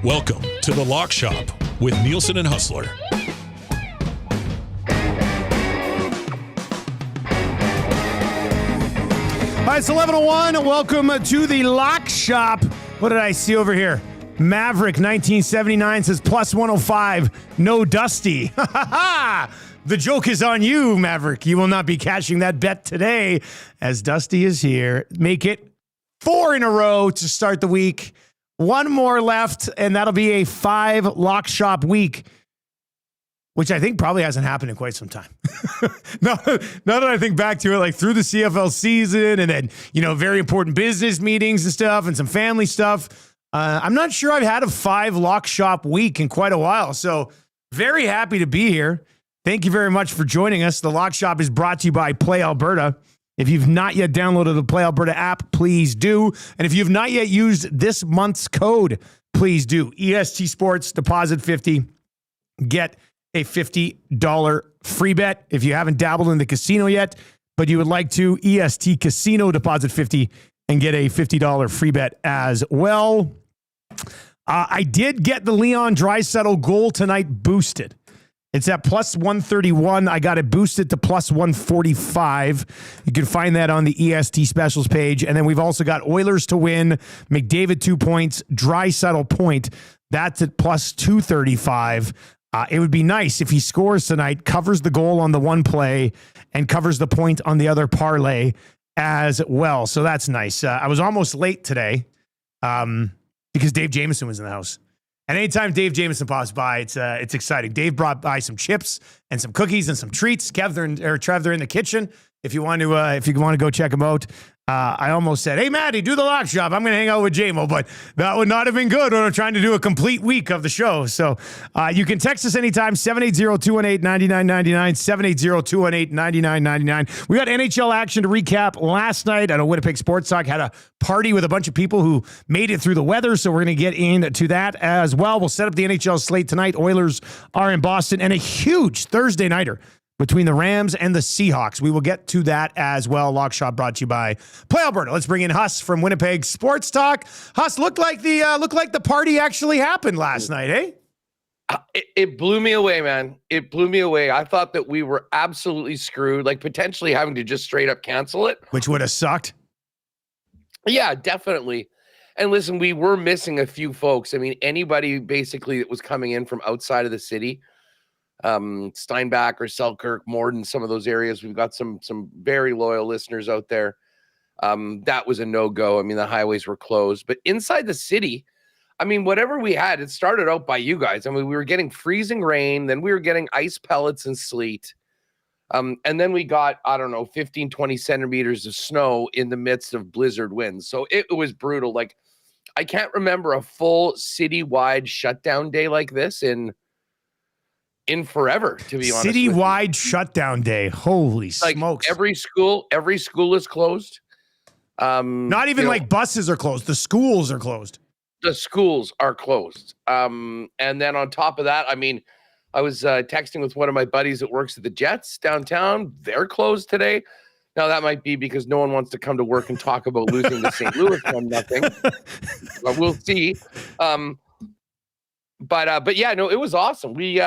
Welcome to The Lock Shop with Nielson and Hustler. All right, it's 11:01. Welcome to The Lock Shop. What did I see over here? Maverick 1979 says plus 105. No Dusty. The joke is on you, Maverick. You will not be cashing that bet today as Dusty is here. Make it 4 in a row to start the week. One more left, and that'll be a 5 Lock Shop week, which I think probably hasn't happened in quite some time. now that I think back to it, like through the CFL season and then, very important business meetings and stuff and some family stuff, I'm not sure I've had a 5 Lock Shop week in quite a while. So very happy to be here. Thank you very much for joining us. The Lock Shop is brought to you by Play Alberta. If you've not yet downloaded the Play Alberta app, please do. And if you've not yet used this month's code, please do. EST Sports, deposit 50, get a $50 free bet. If you haven't dabbled in the casino yet, but you would like to, EST Casino, deposit 50 and get a $50 free bet as well. I did get the Leon Draisaitl goal tonight boosted. It's at plus 131. I got it boosted to plus 145. You can find that on the EST specials page. And then we've also got Oilers to win, McDavid 2 points, Draisaitl point. That's at plus 235. It would be nice if he scores tonight, covers the goal on the one play, and covers the point on the other parlay as well. So that's nice. I was almost late today because Dave Jamieson was in the house. And anytime Dave Jamieson pops by, it's exciting. Dave brought by some chips and some cookies and some treats. Trev, they're in the kitchen. If you want to go check them out. I almost said, hey, Maddie, do the Lock Shop. I'm going to hang out with JMO, but that would not have been good when I'm trying to do a complete week of the show. So you can text us anytime, 780-218-9999, 780-218-9999. We got NHL action to recap last night. I know Winnipeg Sports Talk had a party with a bunch of people who made it through the weather, so we're going to get into that as well. We'll set up the NHL slate tonight. Oilers are in Boston, and a huge Thursday nighter between the Rams and the Seahawks. We will get to that as well. Lock Shop brought to you by Play Alberta. Let's bring in Huss from Winnipeg Sports Talk. Huss, looked like the party actually happened last night, eh? It blew me away, man. It blew me away. I thought that we were absolutely screwed, like potentially having to just straight up cancel it. Which would have sucked. Yeah, definitely. And listen, we were missing a few folks. I mean, anybody basically that was coming in from outside of the city, Steinbach or Selkirk, Morden, some of those areas. We've got some very loyal listeners out there. That was a no-go. I mean, the highways were closed. But inside the city, I mean, whatever we had, it started out by you guys. I mean, we were getting freezing rain. Then we were getting ice pellets and sleet. And then we got, 15, 20 centimeters of snow in the midst of blizzard winds. So it was brutal. Like, I can't remember a full citywide shutdown day like this in forever, to be honest. Citywide shutdown day. Holy smokes. Every school is closed. Not even like buses are closed. The schools are closed. The schools are closed. And then on top of that, I mean, I was texting with one of my buddies that works at the Jets downtown. They're closed today. Now, that might be because no one wants to come to work and talk about losing to St. Louis from nothing. But we'll see. But yeah, no, it was awesome. We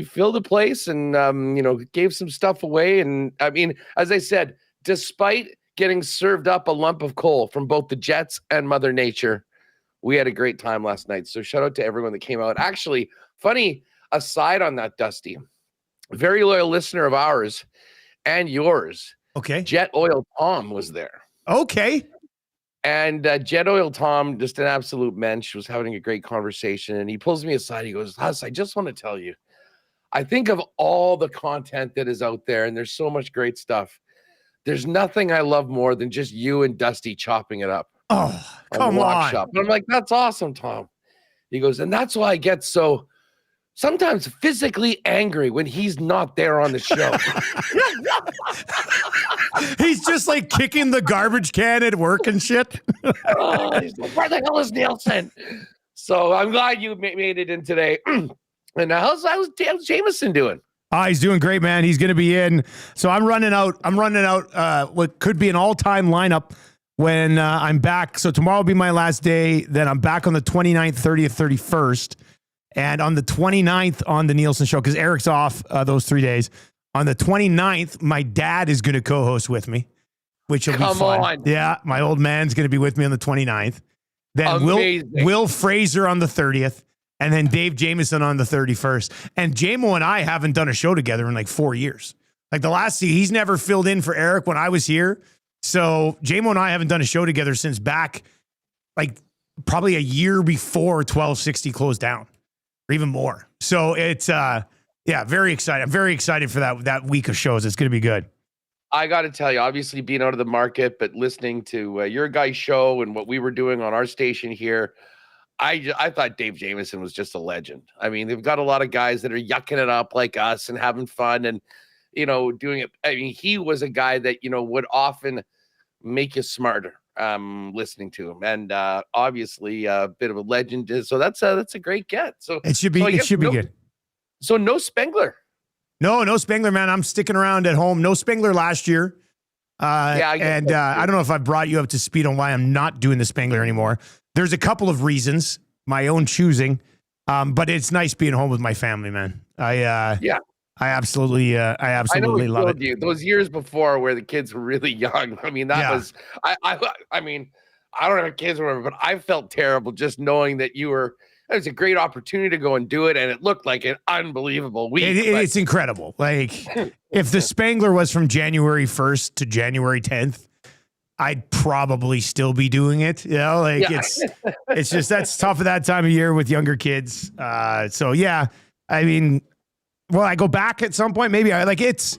filled the place and, gave some stuff away. And I mean, as I said, despite getting served up a lump of coal from both the Jets and Mother Nature, we had a great time last night. So shout out to everyone that came out. Actually, funny aside on that, Dusty, very loyal listener of ours and yours. Okay. Jet Oil Tom was there. Okay. And Jet Oil Tom, just an absolute mensch, was having a great conversation. And he pulls me aside. He goes, Huss, I just want to tell you, I think of all the content that is out there, and there's so much great stuff. There's nothing I love more than just you and Dusty chopping it up. Oh, come on. Shop. And I'm like, that's awesome, Tom. He goes, and that's why I get so sometimes physically angry when he's not there on the show. He's just like kicking the garbage can at work and shit. He's like, where the hell is Nielson? So I'm glad you made it in today. And how's Jameson doing? He's doing great, man. He's going to be in. So I'm running out what could be an all-time lineup when I'm back. So tomorrow will be my last day. Then I'm back on the 29th, 30th, 31st. And on the 29th on the Nielsen show, because Eric's off those 3 days. On the 29th, my dad is going to co-host with me, which will be fun. On. Yeah, my old man's going to be with me on the 29th. Then Will Fraser on the 30th. And then Dave Jameson on the 31st. And JMO and I haven't done a show together in like 4 years. Like the last season, he's never filled in for Eric when I was here. So JMO and I haven't done a show together since back like probably a year before 1260 closed down or even more. So it's, very excited. I'm very excited for that week of shows. It's going to be good. I got to tell you, obviously being out of the market, but listening to your guys' show and what we were doing on our station here, I thought Dave Jameson was just a legend. I mean, they've got a lot of guys that are yucking it up like us and having fun and, doing it. I mean, he was a guy that, would often make you smarter listening to him. And obviously a bit of a legend. So that's a great get. So it should be good. So no Spengler. No Spengler, man. I'm sticking around at home. No Spengler last year. I don't know if I brought you up to speed on why I'm not doing the Spengler anymore. There's a couple of reasons, my own choosing, but it's nice being home with my family, man. I absolutely love it. You. Those years before where the kids were really young. I mean, was. I mean, I don't have kids or whatever, but I felt terrible just knowing that you were. It was a great opportunity to go and do it, and it looked like an unbelievable week. It's incredible. Like, if the Spengler was from January 1st to January 10th, I'd probably still be doing it. It's just that's tough at that time of year with younger kids. I mean, I go back at some point. Maybe it's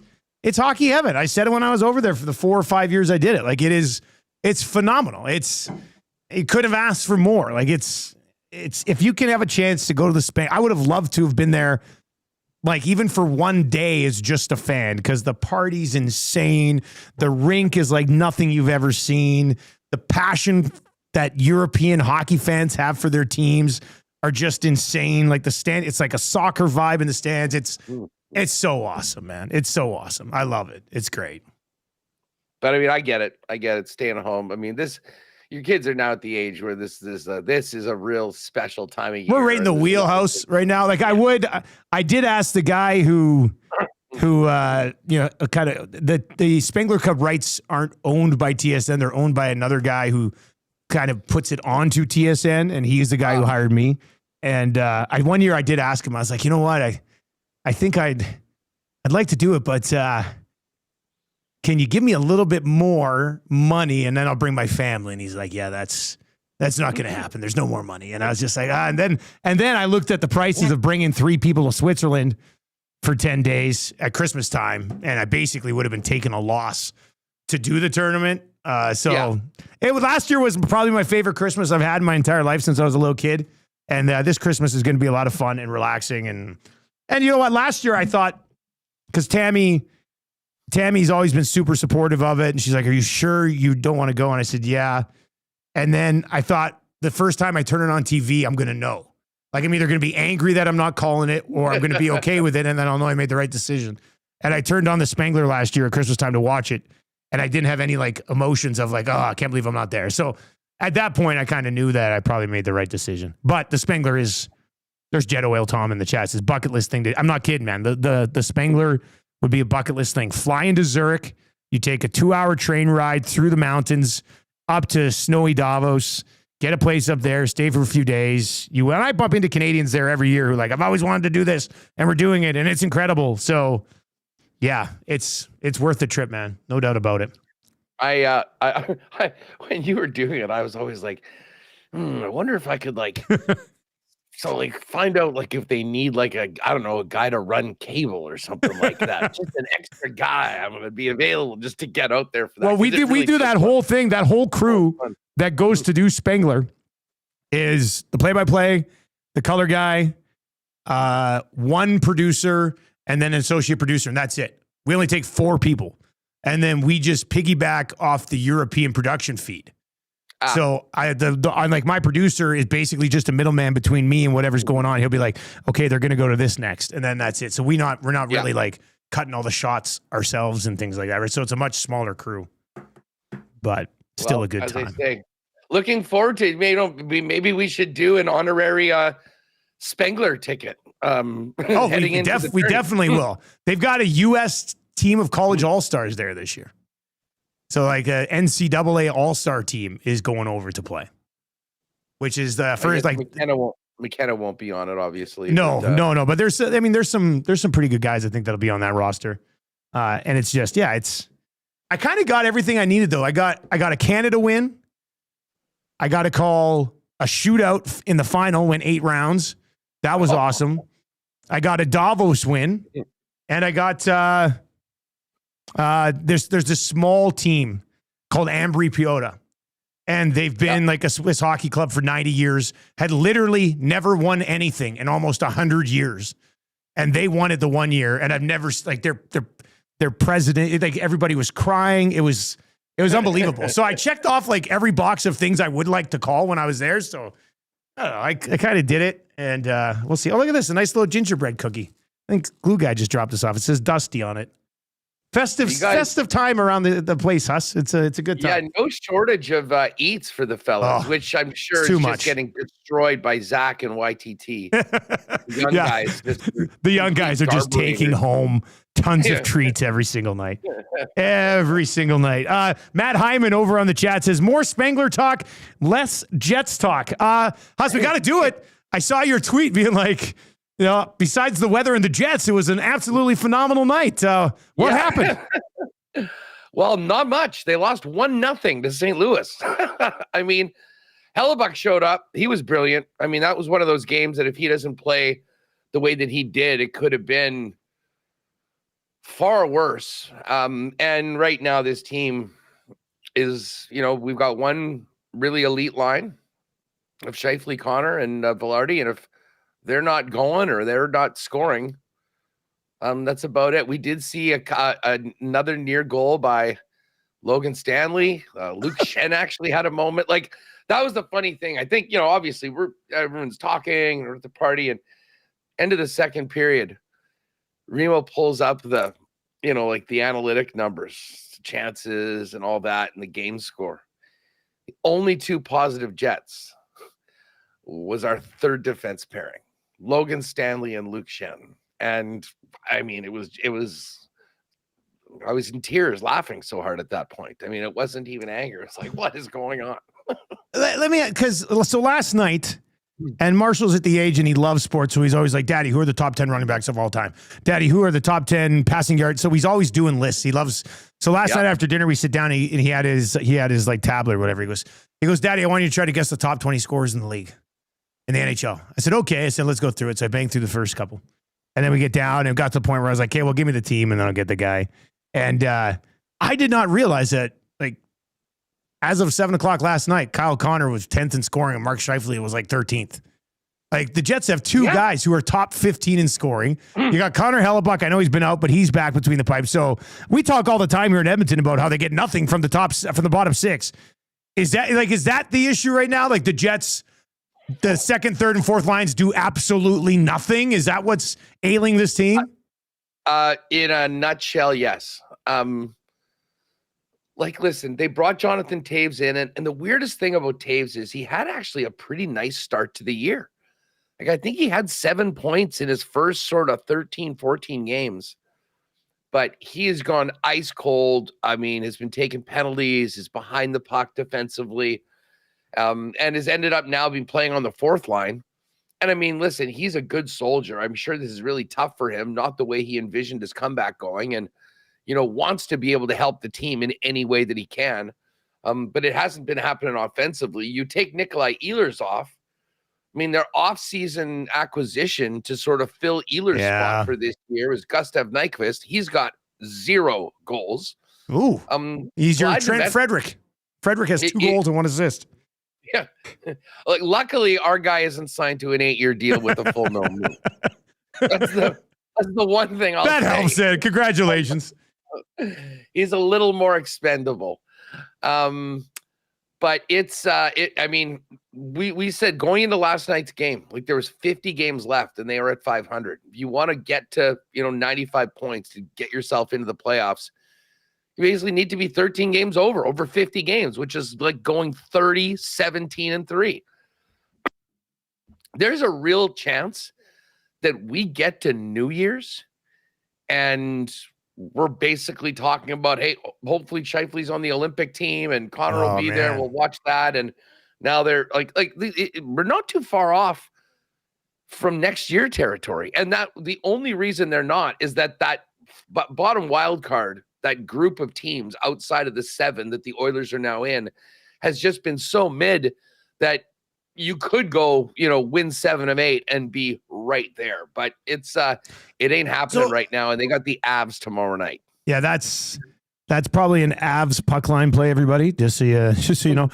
hockey heaven. I said it when I was over there for the 4 or 5 years I did it. Like it's phenomenal. It could have asked for more. Like it's if you can have a chance to go to the Spain, I would have loved to have been there. Like even for one day as just a fan, because the party's insane. The rink is like nothing you've ever seen. The passion that European hockey fans have for their teams are just insane. Like the stand, it's like a soccer vibe in the stands. It's so awesome, man. It's so awesome. I love it. It's great. But I mean, I get it. Staying at home. I mean, your kids are now at the age where this is a real special time of year. We're right in the wheelhouse right now. Like I did ask the guy who kind of the Spengler Cup rights aren't owned by TSN. They're owned by another guy who kind of puts it onto TSN, and he's the guy who hired me. And one year I did ask him, I was like, you know what? I think I'd like to do it, but can you give me a little bit more money and then I'll bring my family? And he's like, yeah, that's not going to happen. There's no more money. And I was just like, and then I looked at the prices of bringing 3 people to Switzerland for 10 days at Christmas time. And I basically would have been taking a loss to do the tournament. Last year was probably my favorite Christmas I've had in my entire life since I was a little kid. And this Christmas is going to be a lot of fun and relaxing. And you know what? Last year I thought, because Tammy's always been super supportive of it. And she's like, are you sure you don't want to go? And I said, yeah. And then I thought the first time I turn it on TV, I'm going to know. Like, I'm either going to be angry that I'm not calling it or I'm going to be okay with it. And then I'll know I made the right decision. And I turned on the Spengler last year at Christmas time to watch it. And I didn't have any like emotions of like, oh, I can't believe I'm not there. So at that point, I kind of knew that I probably made the right decision. But the Spengler there's Jet Oil Tom in the chat. It's bucket list thing. I'm not kidding, man. The Spengler would be a bucket list thing. Fly into Zurich. You take a 2-hour train ride through the mountains up to snowy Davos, get a place up there, stay for a few days. And I bump into Canadians there every year who I've always wanted to do this and we're doing it and it's incredible. So yeah, it's worth the trip, man. No doubt about it. I when you were doing it, I was always like, I wonder if I could find out if they need a guy to run cable or something like that. Just an extra guy. I'm going to be available just to get out there for that. Well, we do that whole thing. That whole crew that goes to do Spengler is the play-by-play, the color guy, one producer, and then an associate producer, and that's it. We only take 4 people, and then we just piggyback off the European production feed. So my producer is basically just a middleman between me and whatever's going on. He'll be like, okay, they're going to go to this next. And then that's it. So we're not really cutting all the shots ourselves and things like that. Right? So it's a much smaller crew, but Still a good as time. I say, looking forward to maybe we should do an honorary Spengler ticket. We definitely will. They've got a U.S. team of college all-stars there this year. So like a NCAA all-star team is going over to play, which is the first like McKenna won't be on it, obviously. No. But there's some pretty good guys I think that'll be on that roster. And it's just, I kind of got everything I needed though. I got a Canada win. I got to call a shootout in the final, went 8 rounds. That was awesome. I got a Davos win, and I got there's this small team called Ambry Piotta, and they've been like a Swiss hockey club for 90 years, had literally never won anything in almost 100 years, and they won it the one year, and I've never like their president, like everybody was crying. It was unbelievable. So I checked off like every box of things I would like to call when I was there. So I don't know. I kind of did it, and we'll see. Oh, look at this. A nice little gingerbread cookie. I think Glue Guy just dropped this off. It says Dusty on it. Festive time around the place, Huss. It's a good time. Yeah, no shortage of eats for the fellas, which I'm sure is just getting destroyed by Zach and YTT. The young guys are just taking home tons of treats every single night. Every single night. Matt Hyman over on the chat says, more Spengler talk, less Jets talk. Huss, we got to do it. I saw your tweet being like, besides the weather and the Jets, it was an absolutely phenomenal night. What happened? Well, not much. They lost 1-0 to St. Louis. I mean, Hellebuck showed up. He was brilliant. I mean, that was one of those games that if he doesn't play the way that he did, it could have been far worse. And right now, this team is, we've got one really elite line of Scheifele, Connor, and Velarde. And if they're not going or they're not scoring, that's about it. We did see another near goal by Logan Stanley. Luke Shen actually had a moment. Like, that was the funny thing. I think, obviously everyone's talking, we're at the party, and end of the second period, Remo pulls up the analytic numbers, chances and all that, and the game score. The only 2 positive Jets was our third defense pairing, Logan Stanley and Luke Shen. And I mean, it was, I was in tears laughing so hard at that point. I mean, it wasn't even anger. It's like, what is going on? So last night, and Marshall's at the age and he loves sports. So he's always like, Daddy, who are the top 10 running backs of all time? Daddy, who are the top 10 passing yards? So he's always doing lists. He loves. So last night after dinner, we sit down and he had his like tablet or whatever. He goes, Daddy, I want you to try to guess the top 20 scorers in the league, in the NHL. I said, okay. I said, let's go through it. So I banged through the first couple. And then we get down and got to the point where I was like, okay, well, give me the team and then I'll get the guy. And I did not realize that, like, as of 7 o'clock last night, Kyle Connor was 10th in scoring and Mark Scheifele was like 13th. Like, the Jets have 2 guys who are top 15 in scoring. You got Connor Hellebuck. I know he's been out, but he's back between the pipes. So we talk all the time here in Edmonton about how they get nothing from the bottom 6. Is that the issue right now? Like, the Jets, the second, third, and fourth lines do absolutely nothing? Is that what's ailing this team? In a nutshell, yes. Listen, they brought Jonathan Taves in, and the weirdest thing about Taves is he had actually a pretty nice start to the year. Like, I think he had 7 points in his first sort of 13, 14 games, but he has gone ice cold. I mean, has been taking penalties, is behind the puck defensively, and has ended up now being playing on the fourth line. And I mean, listen, he's a good soldier. I'm sure this is really tough for him, not the way he envisioned his comeback going, and, wants to be able to help the team in any way that he can. But it hasn't been happening offensively. You take Nikolai Ehlers off. I mean, their off-season acquisition to sort of fill Ehlers' spot for this year is Gustav Nyquist. He's got 0 goals. Ooh. He's your Trent Frederick. Frederick has 2 goals and 1 assist. Yeah. Luckily, our guy isn't signed to an 8-year deal with a full no move. That's the one thing I'll say. That helps it. Congratulations. He's a little more expendable. But it's I mean, we said going into last night's game, like, there was 50 games left and they were at 500. If you want to get to, 95 points to get yourself into the playoffs, You basically need to be 13 games over 50 games, which is like going 30, 17, and 3. There's a real chance that we get to New Year's and we're basically talking about, hey, hopefully Scheifele's on the Olympic team and Connor will be there. We'll watch that. And now they're we're not too far off from next year territory. And that the only reason they're not is that bottom wild card, that group of teams outside of the 7 that the Oilers are now in, has just been so mid that you could go, win 7 of 8 and be right there. But it ain't happening right now. And they got the Avs tomorrow night. Yeah, that's probably an Avs puck line play, everybody. Just so you know.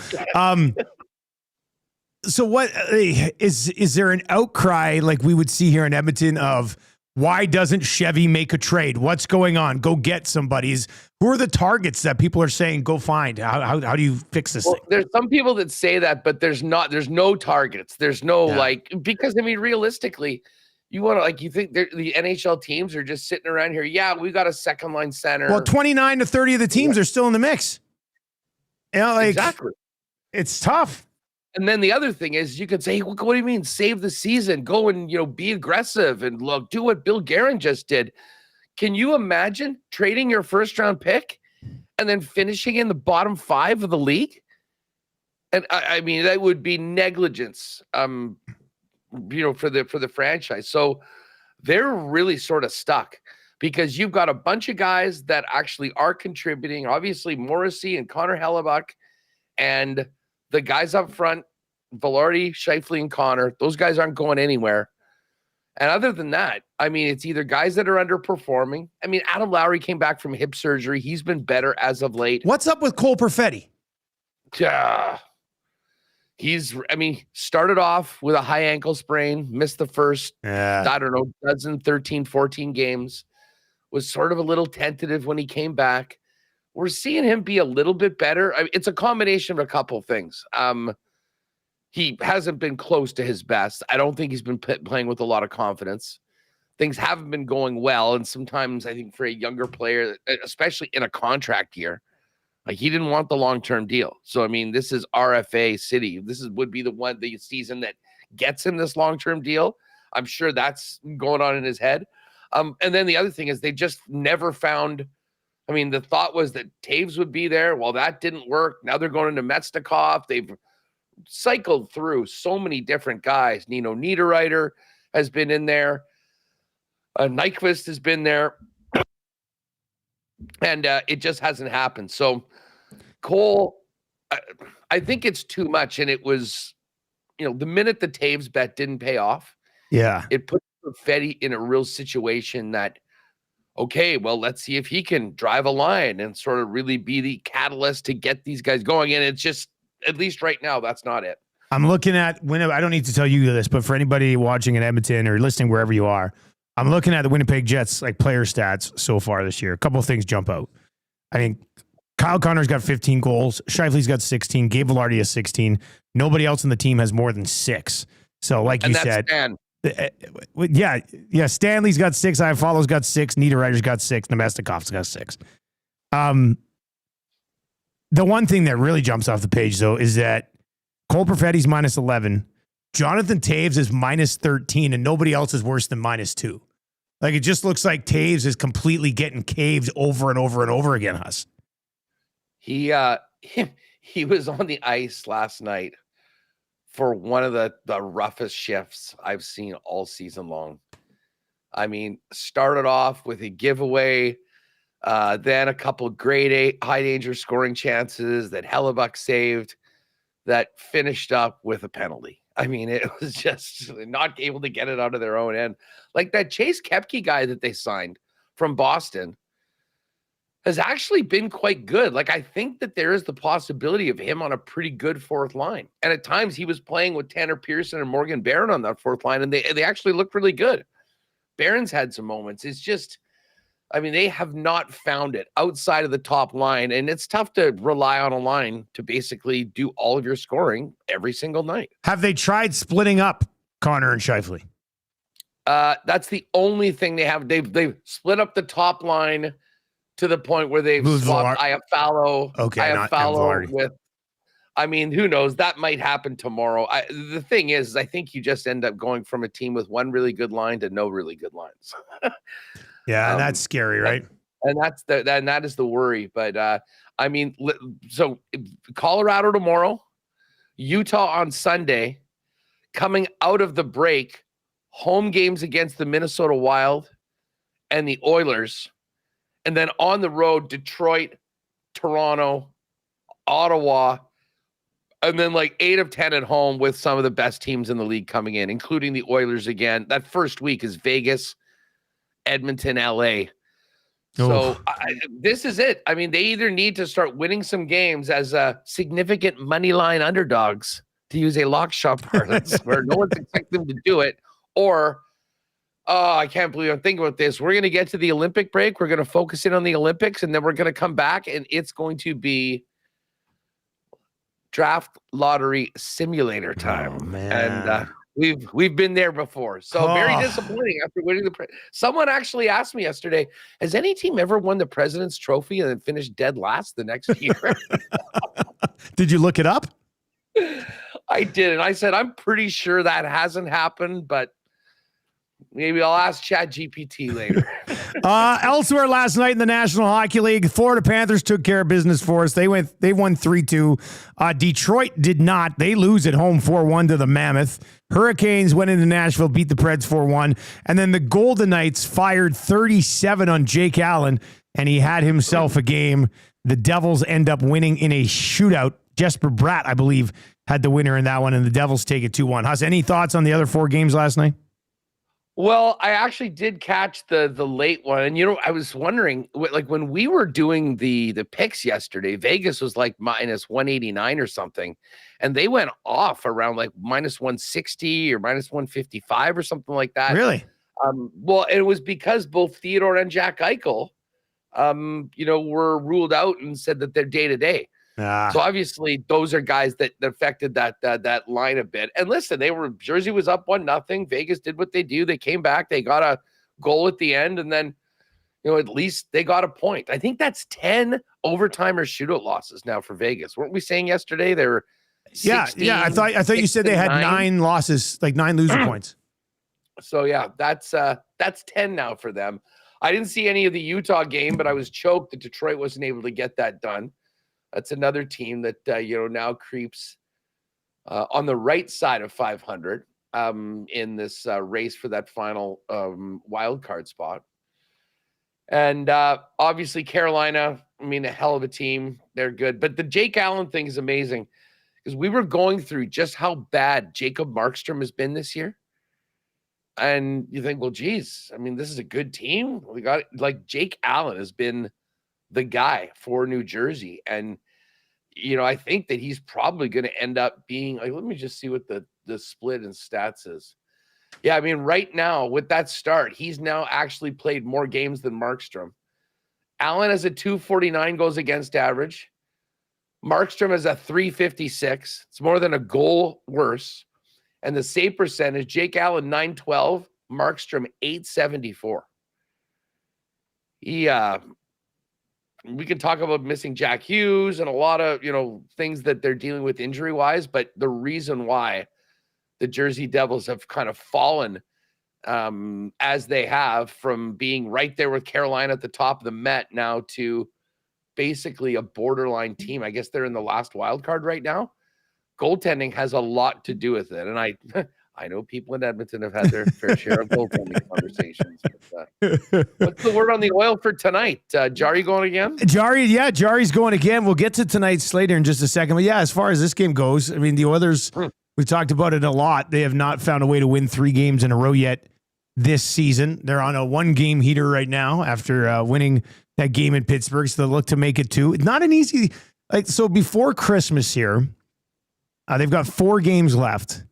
So what is there an outcry like we would see here in Edmonton of why doesn't Chevy make a trade? What's going on? Go get somebody. Who are the targets that people are saying go find? How do you fix this thing? There's some people that say that, but there's no targets. There's no because realistically, you want to you think the NHL teams are just sitting around here. Yeah, we got a second line center. Well, 29 to 30 of the teams are still in the mix. Exactly. It's tough. And then the other thing is you could say, what do you mean? Save the season, go and, be aggressive and do what Bill Guerin just did. Can you imagine trading your first round pick and then finishing in the bottom 5 of the league? And that would be negligence, for the franchise. So they're really sort of stuck because you've got a bunch of guys that actually are contributing. Obviously Morrissey and Connor Hellebuck and the guys up front, Velarde, Scheifele, and Connor, those guys aren't going anywhere. And other than that, it's either guys that are underperforming. Adam Lowry came back from hip surgery. He's been better as of late. What's up with Cole Perfetti? He's started off with a high ankle sprain, missed the first, 13, 14 games, was sort of a little tentative when he came back. We're seeing him be a little bit better. It's a combination of a couple of things. He hasn't been close to his best. I don't think he's been playing with a lot of confidence. Things haven't been going well. And sometimes I think for a younger player, especially in a contract year, he didn't want the long-term deal. So, this is RFA City. Would be the season that gets him this long-term deal. I'm sure that's going on in his head. And then the other thing is they just never found – the thought was that Taves would be there. Well, that didn't work. Now they're going into Metstikov. They've cycled through so many different guys. Nino Niederreiter has been in there. Nyquist has been there. And it just hasn't happened. So Cole, I think it's too much. And it was, the minute the Taves bet didn't pay off, it put Perfetti in a real situation that, okay, well, let's see if he can drive a line and sort of really be the catalyst to get these guys going. And it's just, at least right now, that's not it. I'm looking at I don't need to tell you this, but for anybody watching in Edmonton or listening wherever you are, I'm looking at the Winnipeg Jets player stats so far this year. A couple of things jump out. I think Kyle Connor's got 15 goals. Scheifele's got 16. Gabe Velarde has 16. Nobody else on the team has more than 6. So, like you said, Stan. Yeah. Stanley's got 6. Iafallo's got 6. Niederreiter's got 6. Nemestikov's got 6. The one thing that really jumps off the page, though, is that Cole Perfetti's minus 11. Jonathan Taves is minus 13, and nobody else is worse than minus 2. It just looks like Taves is completely getting caved over and over and over again, Huss. He was on the ice last night for one of the roughest shifts I've seen all season long. Started off with a giveaway, then a couple grade A high danger scoring chances that Hellebuck saved that finished up with a penalty. It was just not able to get it out of their own end. Like that Chase Koepke guy that they signed from Boston has actually been quite good. I think that there is the possibility of him on a pretty good fourth line. And at times he was playing with Tanner Pearson and Morgan Barron on that fourth line, and they actually looked really good. Barron's had some moments. It's just, they have not found it outside of the top line, and it's tough to rely on a line to basically do all of your scoring every single night. Have they tried splitting up Connor and Scheifele? That's the only thing they have. They've split up the top line to the point where they've swapped Iafallo. Okay, Iafallo with. I mean, who knows? That might happen tomorrow. The thing is, I think you just end up going from a team with one really good line to no really good lines. Yeah, that's scary, right? And that is the worry. But I mean, so Colorado tomorrow, Utah on Sunday, coming out of the break, home games against the Minnesota Wild and the Oilers, and then on the road, Detroit, Toronto, Ottawa, and then like 8 of 10 at home with some of the best teams in the league coming in, including the Oilers again. That first week is Vegas, Edmonton, LA. So this is it. I mean, they either need to start winning some games as significant money line underdogs, to use a lock shop parlance, where no one's expecting them to do it, or, oh, I can't believe I'm thinking about this. We're going to get to the Olympic break. We're going to focus in on the Olympics, and then we're going to come back, and it's going to be draft lottery simulator time. Oh, man. And we've been there before. So very disappointing after winning the someone actually asked me yesterday, has any team ever won the President's Trophy and then finished dead last the next year? Did you look it up? I did, and I said I'm pretty sure that hasn't happened, but maybe I'll ask ChatGPT later. Elsewhere last night in the National Hockey League, Florida Panthers took care of business for us. They won 3-2. Detroit did not. They lose at home 4-1 to the Mammoth. Hurricanes went into Nashville, beat the Preds 4-1. And then the Golden Knights fired 37 on Jake Allen, and he had himself a game. The Devils end up winning in a shootout. Jesper Bratt, I believe, had the winner in that one, and the Devils take it 2-1. Huss, any thoughts on the other 4 games last night? Well, I actually did catch the late one. And, I was wondering, like when we were doing the picks yesterday, Vegas was like minus 189 or something. And they went off around like minus 160 or minus 155 or something like that. Really? Well, it was because both Theodore and Jack Eichel, were ruled out and said that they're day-to-day. So obviously those are guys that affected that line a bit. And listen, Jersey was up 1-0. Vegas did what they do. They came back. They got a goal at the end, and then at least they got a point. I think that's 10 overtime or shootout losses now for Vegas. Weren't we saying yesterday they were 16, Yeah. I thought you said they had 9 losses, like 9 loser points. So yeah, that's 10 now for them. I didn't see any of the Utah game, but I was choked that Detroit wasn't able to get that done. That's another team that, now creeps on the right side of 500 in this race for that final wild card spot. And obviously Carolina, a hell of a team. They're good. But the Jake Allen thing is amazing because we were going through just how bad Jacob Markstrom has been this year. And you think, well, geez, this is a good team. We got Jake Allen has been the guy for New Jersey. And, I think that he's probably going to end up being let me just see what the split in stats is. Yeah. Right now with that start, he's now actually played more games than Markstrom. Allen has a 249 goals against average. Markstrom has a 356. It's more than a goal worse. And the save percentage, Jake Allen, 912, Markstrom, 874. We can talk about missing Jack Hughes and a lot of, things that they're dealing with injury-wise, but the reason why the Jersey Devils have kind of fallen as they have from being right there with Carolina at the top of the Met now to basically a borderline team. I guess they're in the last wild card right now. Goaltending has a lot to do with it. And I know people in Edmonton have had their fair share of goaltending conversations. But, what's the word on the Oil for tonight? Jari going again? Jari's going again. We'll get to tonight's slate here in just a second. But yeah, as far as this game goes, the Oilers, we've talked about it a lot. They have not found a way to win 3 games in a row yet this season. They're on a 1-game heater right now after winning that game in Pittsburgh. So they look to make it 2. It's not an easy, so before Christmas here, they've got 4 games left.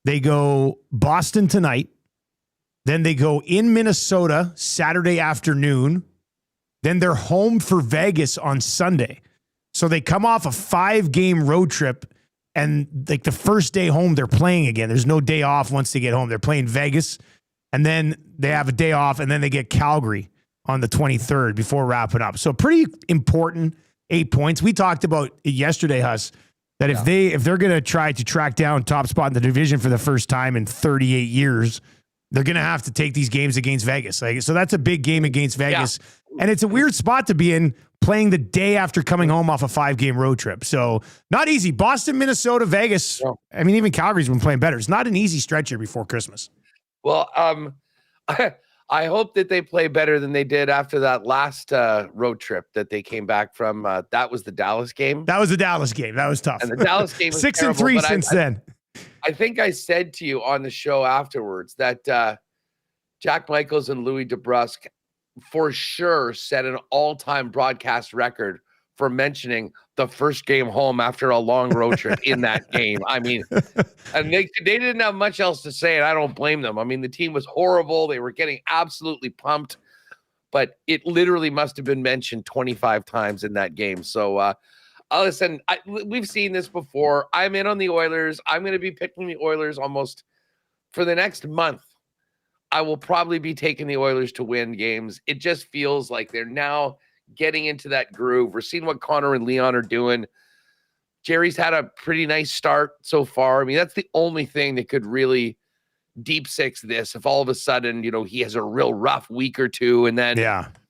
They go Boston tonight. Then they go in Minnesota Saturday afternoon. Then they're home for Vegas on Sunday. So they come off a 5-game road trip, and the first day home, they're playing again. There's no day off once they get home. They're playing Vegas, and then they have a day off, and then they get Calgary on the 23rd before wrapping up. So pretty important 8 points. We talked about it yesterday, Huss, that if they're going to try to track down top spot in the division for the first time in 38 years, they're going to have to take these games against Vegas. So that's a big game against Vegas. Yeah. And it's a weird spot to be in, playing the day after coming home off a 5-game road trip. So not easy. Boston, Minnesota, Vegas. Yeah. I mean, even Calgary's been playing better. It's not an easy stretch here before Christmas. Well, I hope that they play better than they did after that last road trip that they came back from. That was the Dallas game. That was the Dallas game. That was tough. And the Dallas game was 6-3 since then. I think I said to you on the show afterwards that Jack Michaels and Louis DeBrusque for sure set an all-time broadcast record for mentioning the first game home after a long road trip in that game. I mean, and they didn't have much else to say, and I don't blame them. I mean, the team was horrible. They were getting absolutely pumped, but it literally must have been mentioned 25 times in that game. So, listen, we've seen this before. I'm in on the Oilers. I'm going to be picking the Oilers almost for the next month. I will probably be taking the Oilers to win games. It just feels like they're now getting into that groove. We're seeing what Connor and Leon are doing. Jerry's had a pretty nice start so far. I mean, that's the only thing that could really deep six this. If all of a sudden, he has a real rough week or two, and then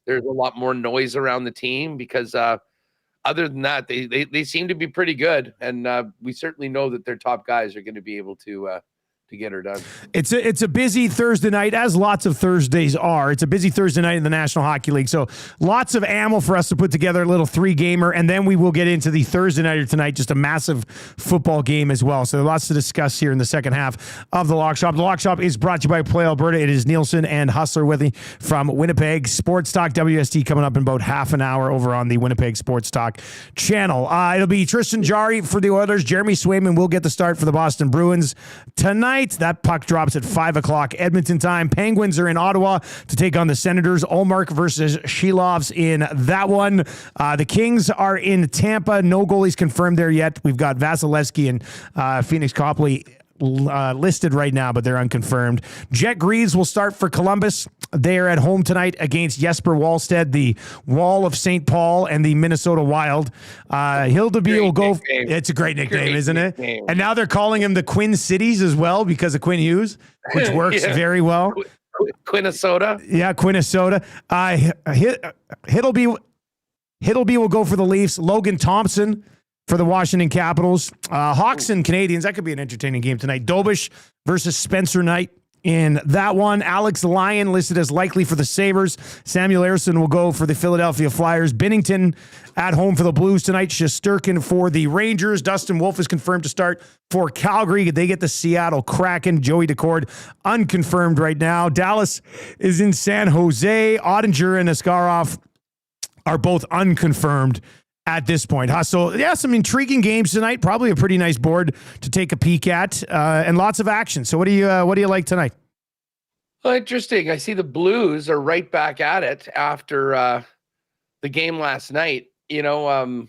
there's a lot more noise around the team, because other than that, they seem to be pretty good. And we certainly know that their top guys are going to be able to get her done. It's a busy Thursday night, as lots of Thursdays are. It's a busy Thursday night in the National Hockey League, so lots of ammo for us to put together, a little 3-gamer, and then we will get into the Thursday nighter tonight, just a massive football game as well. So lots to discuss here in the second half of the Lock Shop. The Lock Shop is brought to you by Play Alberta. It is Nielson and Hustler with me from Winnipeg. Sports Talk WST coming up in about half an hour over on the Winnipeg Sports Talk channel. It'll be Tristan Jarry for the Oilers. Jeremy Swayman will get the start for the Boston Bruins tonight. That puck drops at 5 o'clock Edmonton time. Penguins are in Ottawa to take on the Senators. Olmark versus Shilovs in that one. The Kings are in Tampa. No goalies confirmed there yet. We've got Vasilevsky and Phoenix Copley listed right now, but they're unconfirmed. Jet Greaves will start for Columbus. They are at home tonight against Jesper Wallstedt, the Wall of St. Paul, and the Minnesota Wild. Hildeby will go. It's a great nickname, isn't it? And now they're calling him the Quinn Cities as well because of Quinn Hughes, which works very well. Quinnesota. Yeah, Quinnesota. Hildeby will go for the Leafs. Logan Thompson for the Washington Capitals. Hawks and Canadians. That could be an entertaining game tonight. Dobish versus Spencer Knight in that one. Alex Lyon listed as likely for the Sabres. Samuel Ersson will go for the Philadelphia Flyers. Binnington at home for the Blues tonight. Shesterkin for the Rangers. Dustin Wolf is confirmed to start for Calgary. They get the Seattle Kraken. Joey Decord unconfirmed right now. Dallas is in San Jose. Ottinger and Askarov are both unconfirmed at this point. So, yeah, some intriguing games tonight. Probably a pretty nice board to take a peek at, and lots of action. So what do you like tonight? Well, interesting. I see the Blues are right back at it after the game last night. They've got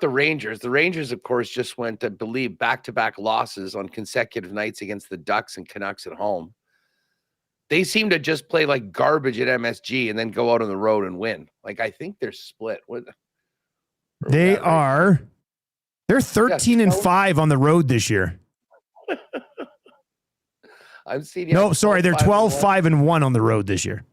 the Rangers. The Rangers, of course, just went, I believe, back-to-back losses on consecutive nights against the Ducks and Canucks at home. They seem to just play like garbage at MSG and then go out on the road and win. Like, I think they're split. They're 13-5 on the road this year. I'm seeing. No, sorry, they're 12-5-1 on the road this year,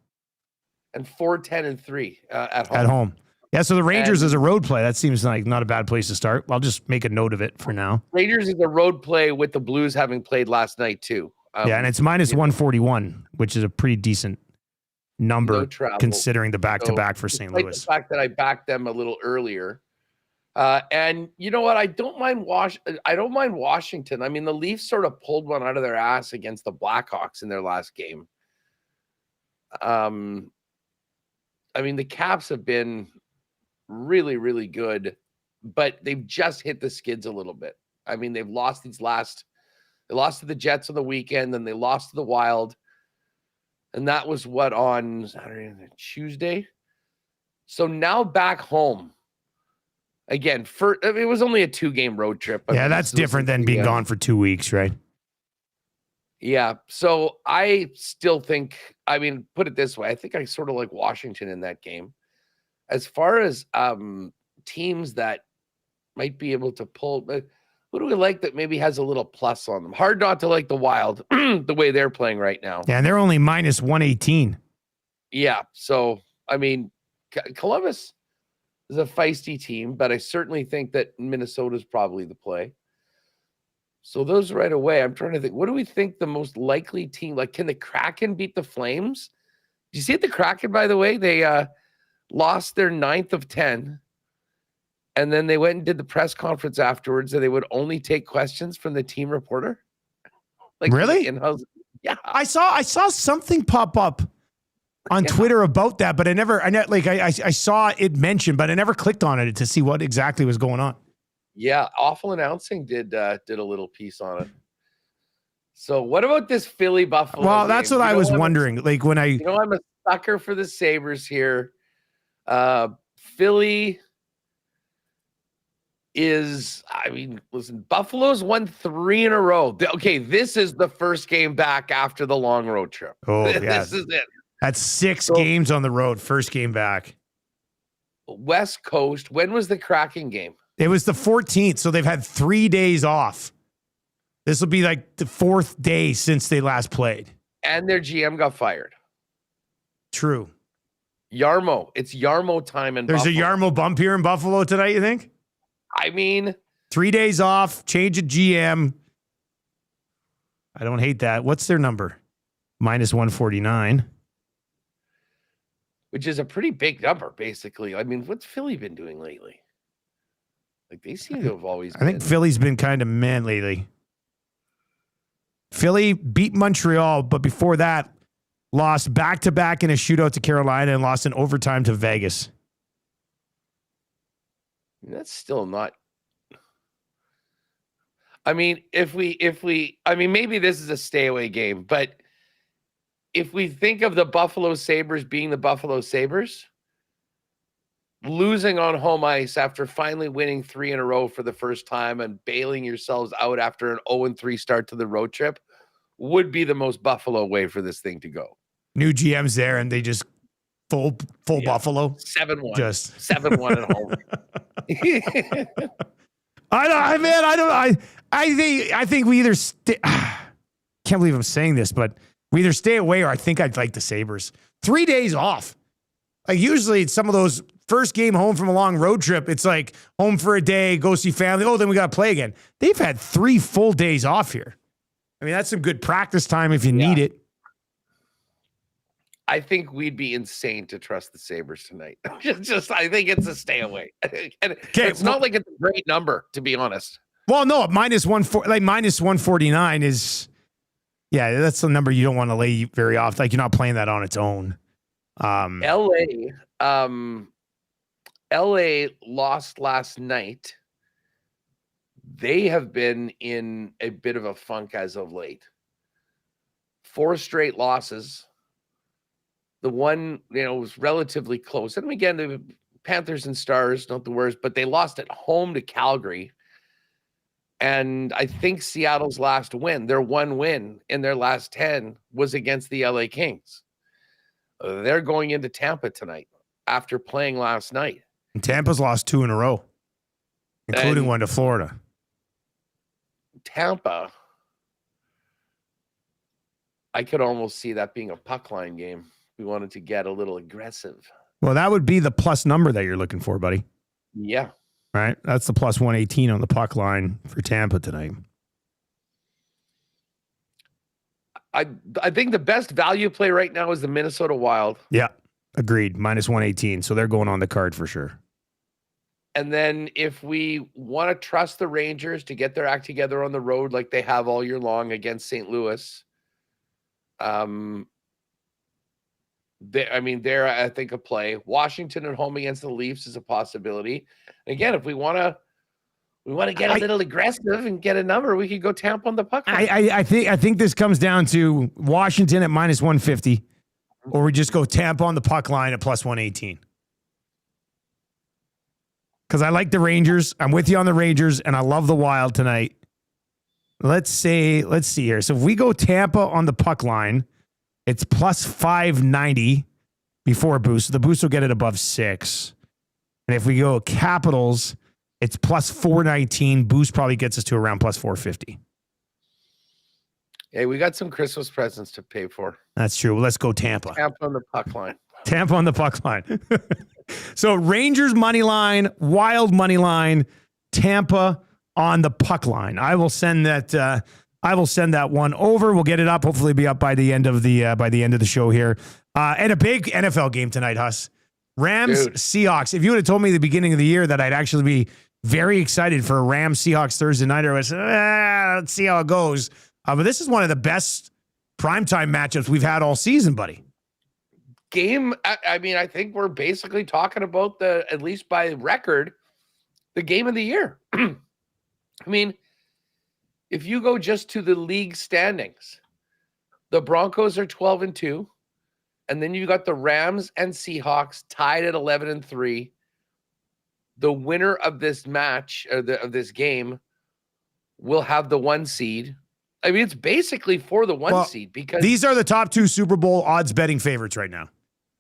and 4-10-3 at home. At home, yeah. So the Rangers is a road play. That seems like not a bad place to start. I'll just make a note of it for now. Rangers is a road play with the Blues having played last night too. Yeah, and it's minus 141, which is a pretty decent number considering the back-to-back for St. Louis. The fact that I backed them a little earlier. And you know what? I don't mind Washington. I mean, the Leafs sort of pulled one out of their ass against the Blackhawks in their last game. I mean, the Caps have been really, really good, but they've just hit the skids a little bit. I mean, they've lost they lost to the Jets on the weekend, then they lost to the Wild. And that was on Tuesday. So now back home. Again, it was only a 2-game road trip. Yeah, that's different than being gone for 2 weeks, right? Yeah. So I still think I mean, put it this way. I think I sort of like Washington in that game. As far as teams that might be able to pull, but who do we like that maybe has a little plus on them? Hard not to like the Wild, the way they're playing right now. Yeah, and they're only minus 118. Yeah. So, I mean, Columbus is a feisty team, but I certainly think that Minnesota's probably the play. So those right away, I'm trying to think, what do we think the most likely team, like can the Kraken beat the Flames? Did you see it, the Kraken, by the way? They lost their 9th of 10. And then they went and did the press conference afterwards, and they would only take questions from the team reporter. Like, really? Yeah. I saw something pop up on Twitter about that, but I saw it mentioned, but I never clicked on it to see what exactly was going on. Yeah, Awful Announcing did a little piece on it. So what about this Philly Buffalo? Well, that's what I was wondering. I'm a sucker for the Sabres here. Philly is, I mean, listen, Buffalo's won 3 in a row. Okay, this is the first game back after the long road trip. Oh, yeah. This is it. That's 6 games on the road, first game back. West Coast, when was the Kraken game? It was the 14th, so they've had 3 days off. This will be like the 4th day since they last played. And their GM got fired. True. Yarmo. It's Yarmo time in There's Buffalo. a Yarmo bump here in Buffalo tonight, you think? I mean, 3 days off, change of GM. I don't hate that. What's their number? Minus 149. which is a pretty big number, basically. I mean, what's Philly been doing lately? Like, they seem to have always been. I think Philly's been kind of man lately. Philly beat Montreal, but before that, lost back-to-back in a shootout to Carolina and lost in overtime to Vegas. That's still not. I mean, I mean, maybe this is a stay away game, but if we think of the Buffalo Sabres being the Buffalo Sabres, losing on home ice after finally winning 3 in a row for the first time and bailing yourselves out after an 0-3 start to the road trip would be the most Buffalo way for this thing to go. New GM's there, and they just full Buffalo 7-1, just 7-1 at home. I think we either can't believe I'm saying this, but we either stay away or I think I'd like the Sabres. 3 days off. Like usually some of those first game home from a long road trip, it's like home for a day, go see family. Oh, then we got to play again. They've had 3 full days off here. I mean, that's some good practice time if you need it. I think we'd be insane to trust the Sabres tonight. I think it's a stay away. And it's not like it's a great number, to be honest. Well, no, minus 149 is, yeah, that's the number you don't want to lay very often. Like you're not playing that on its own. LA lost last night. They have been in a bit of a funk as of late. 4 straight losses. The one, was relatively close. And again, the Panthers and Stars, not the worst, but they lost at home to Calgary. And I think Seattle's last win, their one win in their last 10 was against the LA Kings. They're going into Tampa tonight after playing last night. And Tampa's lost 2 in a row, including one to Florida. Tampa, I could almost see that being a puck line game. We wanted to get a little aggressive. Well, that would be the plus number that you're looking for, buddy. Yeah. Right? That's the plus 118 on the puck line for Tampa tonight. I think the best value play right now is the Minnesota Wild. Yeah, agreed. Minus 118. So they're going on the card for sure. And then if we want to trust the Rangers to get their act together on the road like they have all year long against St. Louis, they're, I think, a play. Washington at home against the Leafs is a possibility. And again, if we want to get a little aggressive and get a number, we could go Tampa on the puck. I think this comes down to Washington at minus 150, or we just go Tampa on the puck line at plus 118. Because I like the Rangers. I'm with you on the Rangers, and I love the Wild tonight. Let's see here. So if we go Tampa on the puck line, It's plus 590 before boost. The boost will get it above 6. And if we go Capitals, it's plus 419. Boost probably gets us to around plus 450. Hey, we got some Christmas presents to pay for. That's true. Well, let's go Tampa. Tampa on the puck line. Tampa on the puck line. So Rangers money line, Wild money line, Tampa on the puck line. I will send that. I will send that one over. We'll get it up. Hopefully, be up by the end of the show here. And a big NFL game tonight, Huss. Rams Seahawks. If you would have told me at the beginning of the year that I'd actually be very excited for a Rams Seahawks Thursday night, I was let's see how it goes. But this is one of the best primetime matchups we've had all season, buddy. Game. I mean, I think we're basically talking about at least by record, the game of the year. I mean, if you go just to the league standings, the Broncos are 12-2, and then you got the Rams and Seahawks tied at 11-3. The winner of this match of this game will have the 1 seed. I mean, it's basically for the 1 seed because these are the top 2 Super Bowl odds betting favorites right now.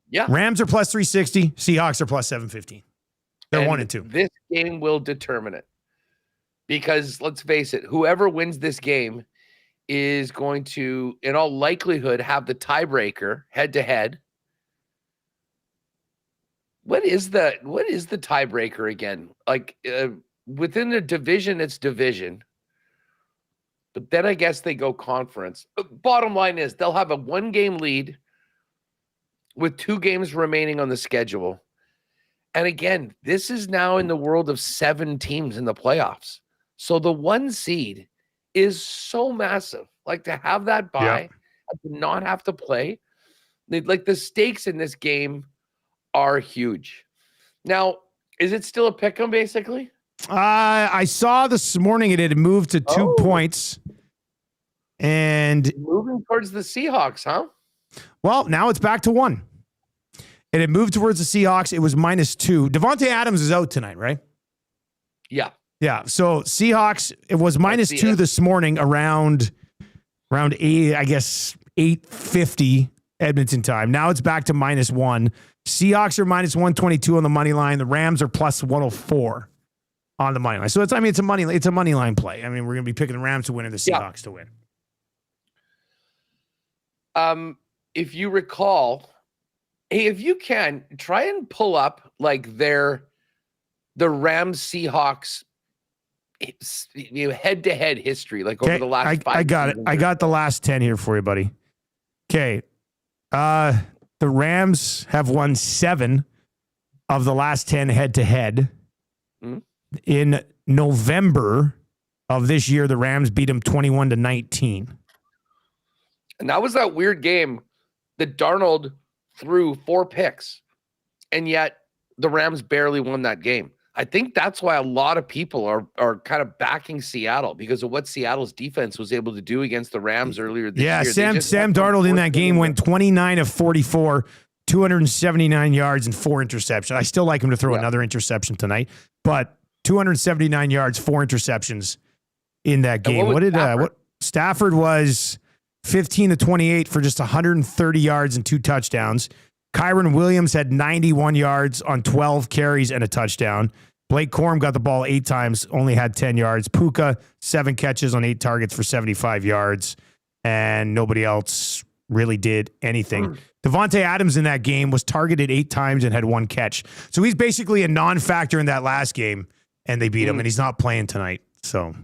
Yeah. Rams are plus 360. Seahawks are plus 715. They're 1 and 2. This game will determine it. Because let's face it, whoever wins this game is going to, in all likelihood, have the tiebreaker head to head. What is the tiebreaker again? Like within the division, it's division. But then I guess they go conference. Bottom line is they'll have a 1-game lead with 2 games remaining on the schedule. And again, this is now in the world of 7 teams in the playoffs. So the 1 seed is so massive. Like to have that bye, and to not have to play, like the stakes in this game are huge. Now, is it still a pick 'em basically? I saw this morning it had moved to 2 points. And moving towards the Seahawks, huh? Well, now it's back to 1. It had moved towards the Seahawks. It was -2. Devontae Adams is out tonight, right? Yeah. Yeah. So Seahawks, it was -2 this morning around 8, I guess 8:50 Edmonton time. Now it's back to -1. Seahawks are -122 on the money line. The Rams are plus 104 on the money line. So it's a money line play. I mean, we're gonna be picking the Rams to win and the Seahawks to win. If you recall, hey, if you can try and pull up like the Rams Seahawks head-to-head history, like over the last 5 I got seasons. it. I got the last 10 here for you, buddy. Okay. The Rams have won 7 of the last 10 head-to-head. Mm-hmm. In November of this year, the Rams beat them 21-19. And that was that weird game that Darnold threw 4 picks, and yet the Rams barely won that game. I think that's why a lot of people are kind of backing Seattle because of what Seattle's defense was able to do against the Rams earlier this year. Yeah, Sam Darnold in that game went 29 of 44, 279 yards and 4 interceptions. I still like him to throw another interception tonight, but 279 yards, 4 interceptions in that game. What Stafford was 15 to 28 for just 130 yards and 2 touchdowns. Kyron Williams had 91 yards on 12 carries and a touchdown. Blake Corum got the ball 8 times, only had 10 yards. Puka, 7 catches on 8 targets for 75 yards. And nobody else really did anything. Devontae Adams in that game was targeted 8 times and had 1 catch. So he's basically a non-factor in that last game, and they beat him, and he's not playing tonight. So,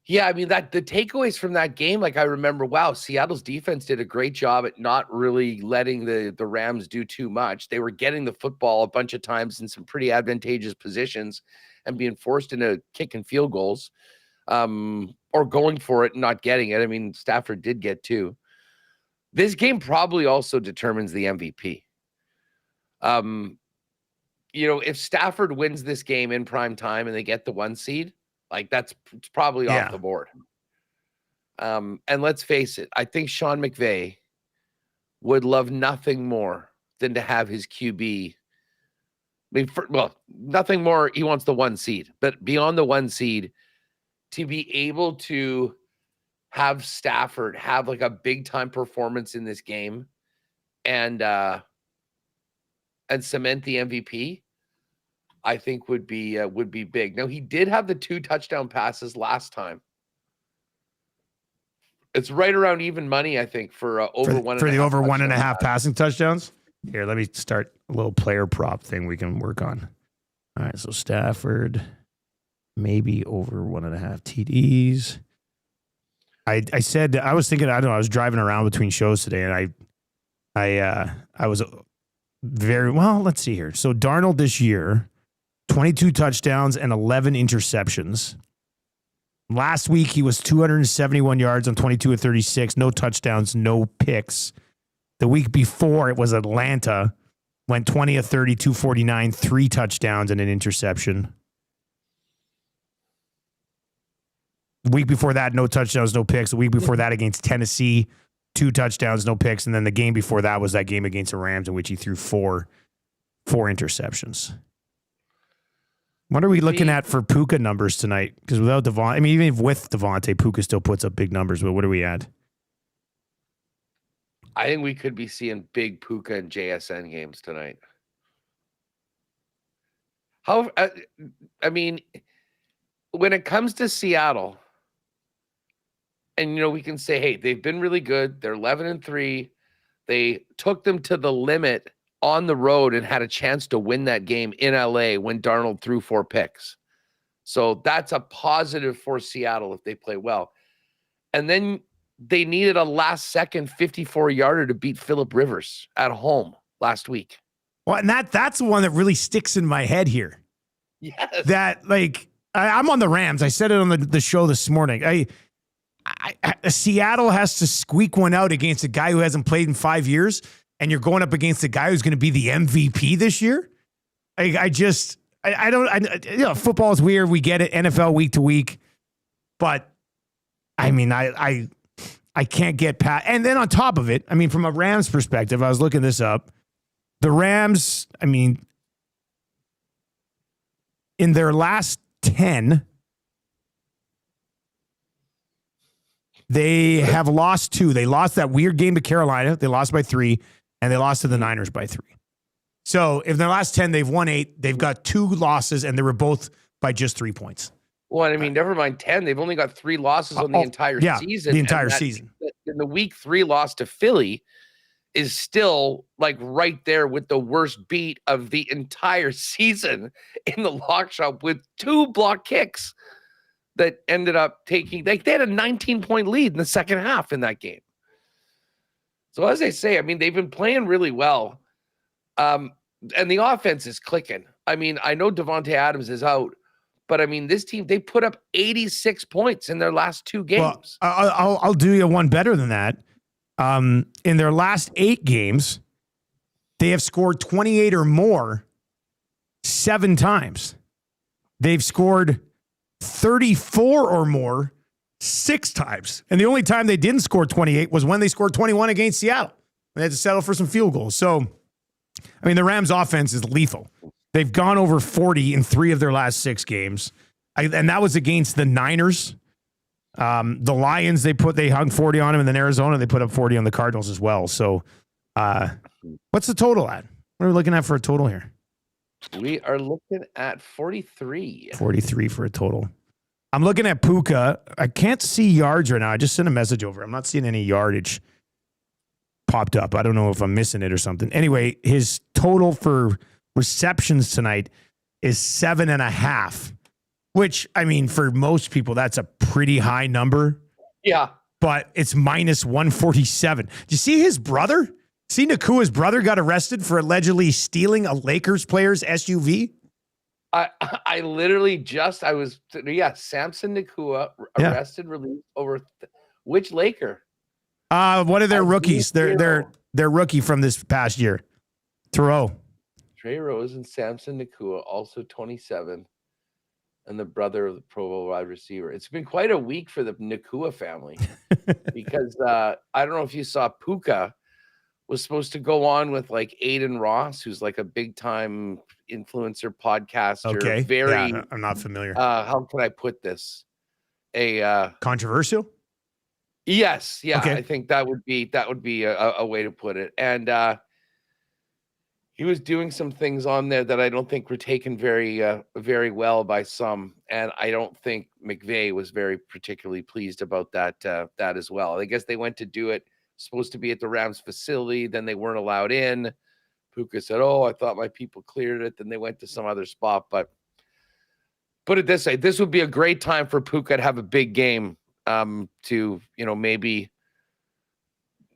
yeah, I mean, the takeaways from that game, like I remember, wow, Seattle's defense did a great job at not really letting the Rams do too much. They were getting the football a bunch of times in some pretty advantageous positions and being forced into kicking field goals or going for it and not getting it. I mean, Stafford did get 2. This game probably also determines the MVP. If Stafford wins this game in prime time and they get the 1 seed, like it's probably off the board. And let's face it, I think Sean McVay would love nothing more than to have his QB. I mean, nothing more. He wants the 1 seed, but beyond the 1 seed, to be able to have Stafford have like a big time performance in this game and cement the MVP, I think would be big. Now, he did have the 2 touchdown passes last time. It's right around even money, I think, for over for, 1.5 for the over 1.5 touchdowns. passing touchdowns. Here, let me start a little player prop thing we can work on. All right, so Stafford, maybe over 1.5 TDs. I said, I was thinking, I don't know, I was driving around between shows today, and I was very, well, let's see here. So Darnold this year, 22 touchdowns and 11 interceptions. Last week, he was 271 yards on 22 of 36, no touchdowns, no picks. The week before, it was Atlanta, went 20 of 30, 249, 3 touchdowns and an interception. The week before that, no touchdowns, no picks. The week before that against Tennessee, 2 touchdowns, no picks. And then the game before that was that game against the Rams in which he threw four interceptions. What are we looking at for Puka numbers tonight? Because without Devontae, I mean, even with Devontae, Puka still puts up big numbers. But what are we at? I think we could be seeing big Puka and JSN games tonight. I mean, when it comes to Seattle, and, we can say, hey, they've been really good. They're 11-3. They took them to the limit on the road and had a chance to win that game in LA when Darnold threw 4 picks. So that's a positive for Seattle if they play well. And then they needed a last-second 54-yarder to beat Phillip Rivers at home last week. Well, and that's the one that really sticks in my head here. Yes. That, I'm on the Rams. I said it on the show this morning. Seattle has to squeak one out against a guy who hasn't played in 5 years, and you're going up against a guy who's going to be the MVP this year. Football is weird. We get it. NFL week to week. But, I mean, I can't get past. And then on top of it, I mean, from a Rams perspective, I was looking this up. The Rams, I mean, in their last 10, they have lost 2. They lost that weird game to Carolina. They lost by 3, and they lost to the Niners by 3. So if in their last 10, they've won 8. They've got 2 losses, and they were both by just 3 points. Well, I mean, never mind 10. They've only got 3 losses on the entire season. The entire season. In the week 3 loss to Philly is still right there with the worst beat of the entire season in the lock shop with 2 block kicks that ended up taking, they had a 19-point lead in the second half in that game. So as I say, I mean, they've been playing really well. And the offense is clicking. I mean, I know Devontae Adams is out, but I mean, this team, they put up 86 points in their last 2 games. Well, I'll do you one better than that. In their last 8 games, they have scored 28 or more 7 times. They've scored 34 or more 6 times. And the only time they didn't score 28 was when they scored 21 against Seattle. They had to settle for some field goals. So, I mean, the Rams offense is lethal. They've gone over 40 in 3 of their last 6 games. And that was against the Niners. The Lions, they hung 40 on them, and then Arizona, they put up 40 on the Cardinals as well. So what's the total at? What are we looking at for a total here? We are looking at 43. 43 for a total. I'm looking at Puka. I can't see yards right now. I just sent a message over. I'm not seeing any yardage popped up. I don't know if I'm missing it or something. Anyway, his total for receptions tonight is 7.5, which, I mean, for most people, that's a pretty high number. Yeah. But it's minus 147. Do you see his brother? See, Nakua's brother got arrested for allegedly stealing a Lakers player's SUV? I literally Samson Nakua arrested, released over which Laker? One of their rookies. Their rookie from this past year. Trey Rose and Samson Nakua, also 27, and the brother of the Pro Bowl wide receiver. It's been quite a week for the Nakua family because I don't know if you saw Puka was supposed to go on with Aiden Ross, who's a big time influencer podcaster. Okay. Very, I'm not familiar. How can I put this? A controversial? Yes, yeah, Okay. I think that would be a way to put it. And he was doing some things on there that I don't think were taken very well by some, and I don't think McVay was very particularly pleased about that as well. I guess they went to do it, supposed to be at the Rams facility, then they weren't allowed in. Puka said, "Oh, I thought my people cleared it." Then they went to some other spot. But put it this way, this would be a great time for Puka to have a big game, to maybe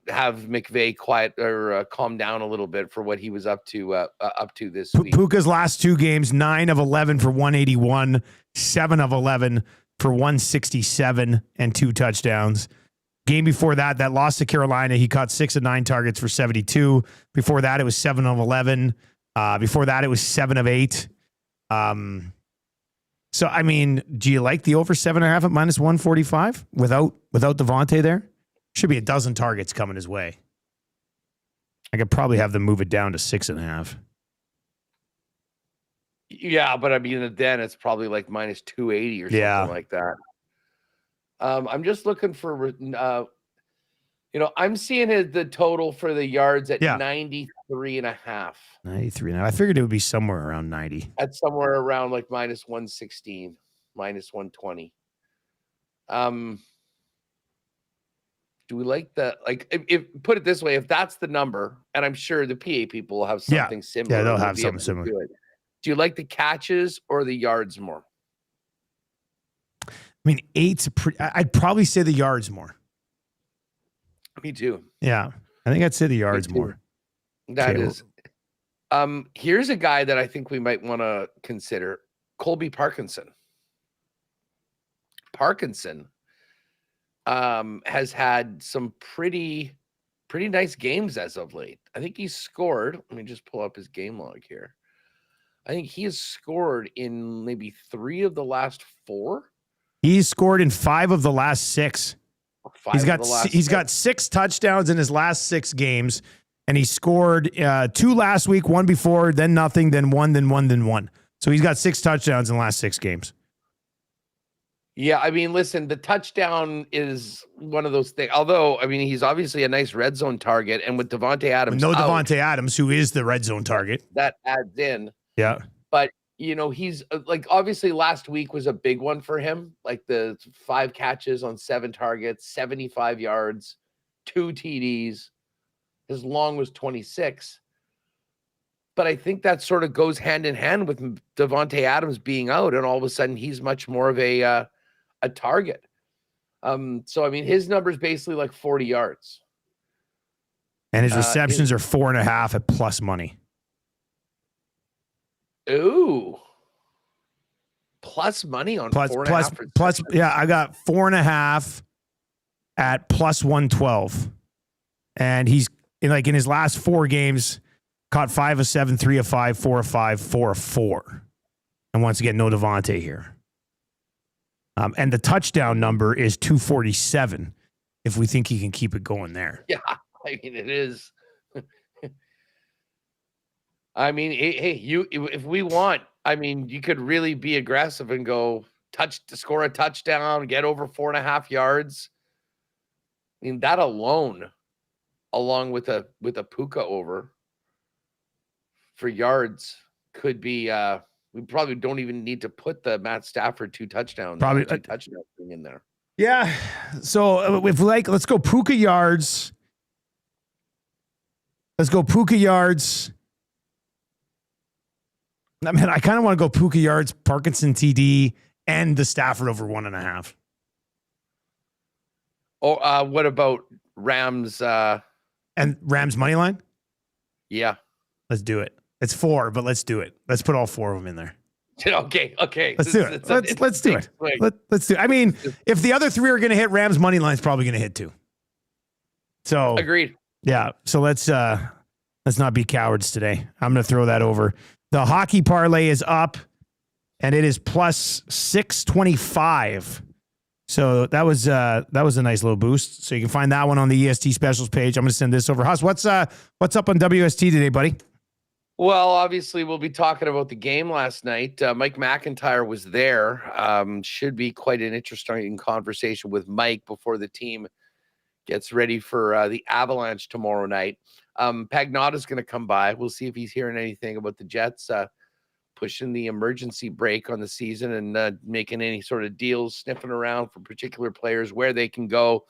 have McVay quiet or calm down a little bit for what he was up to this week. Puka's last 2 games, 9 of 11 for 181, 7 of 11 for 167 and 2 touchdowns. Game before that loss to Carolina, he caught 6 of 9 targets for 72. Before that, it was 7 of 11. Before that, it was 7 of 8. So, I mean, do you like the over 7.5 at minus 145 without Devontae there? Should be a dozen targets coming his way. I could probably have them move it down to 6.5. Yeah, but I mean, then it's probably like minus 280 or something like that. I'm just looking for, I'm seeing the total for the yards at 93.5. 93. Now I figured it would be somewhere around 90. At somewhere around like minus 116, minus 120. Do we like if put it this way, if that's the number, and I'm sure the PA people will have something similar. Yeah, they'll have something similar. Do you like the catches or the yards more? I mean, 8's I'd probably say the yards more. Me too. Yeah, I think I'd say the yards more. That is. Here's a guy that I think we might want to consider: Colby Parkinson. Parkinson has had some pretty nice games as of late. I think he's scored. Let me just pull up his game log here. I think he has scored in maybe 3 of the last 4. He's scored in 5 of the last 6. He's got 6 touchdowns in his last 6 games, and he scored 2 last week, 1 before, then nothing, then 1, then 1, then 1. So he's got 6 touchdowns in the last 6 games. Yeah, I mean, listen, the touchdown is one of those things. Although, I mean, he's obviously a nice red zone target, and with Devontae Adams, Devontae Adams, who is the red zone target, that adds in. Yeah, but he's like, obviously last week was a big one for him, like the 5 catches on 7 targets, 75 yards, 2 TDs. His long was 26. But I think that sort of goes hand in hand with Devontae Adams being out, and all of a sudden he's much more of a target. So I mean, his number is basically like 40 yards, and his receptions are 4.5 at plus money. Ooh, plus money on plus, 4.5. Yeah, I got 4.5 at plus 112, and he's in his last 4 games, caught 5 of 7, 3 of 5, 4 of 5, 4 of 4, and once again, no Devontae here. And the touchdown number is 247. If we think he can keep it going there, yeah, I mean it is. I mean, hey, if we want, I mean, you could really be aggressive and go score a touchdown, get over 4.5 yards. I mean, that alone, along with a Puka over for yards, could be. We probably don't even need to put the Matt Stafford 2 touchdowns. Probably 2 touchdowns thing in there. Yeah. So let's go Puka yards. Let's go Puka yards. I mean, I kind of want to go Puka yards, Parkinson TD, and the Stafford over 1.5. Oh, what about Rams? And Rams money line? Yeah. Let's do it. It's 4, but let's do it. Let's put all 4 of them in there. Okay. Let's do it. Let's do it. Let's do it. I mean, if the other 3 are going to hit, Rams money line's probably going to hit too. So agreed. Yeah. So let's not be cowards today. I'm going to throw that over. The hockey parlay is up, and it is plus 625. So that was a nice little boost. So you can find that one on the EST specials page. I'm going to send this over. Huss, what's up on WST today, buddy? Well, obviously, we'll be talking about the game last night. Mike McIntyre was there. Should be quite an interesting conversation with Mike before the team gets ready for the Avalanche tomorrow night. Pagnotta's going to come by. We'll see if he's hearing anything about the Jets pushing the emergency break on the season and making any sort of deals, sniffing around for particular players, where they can go.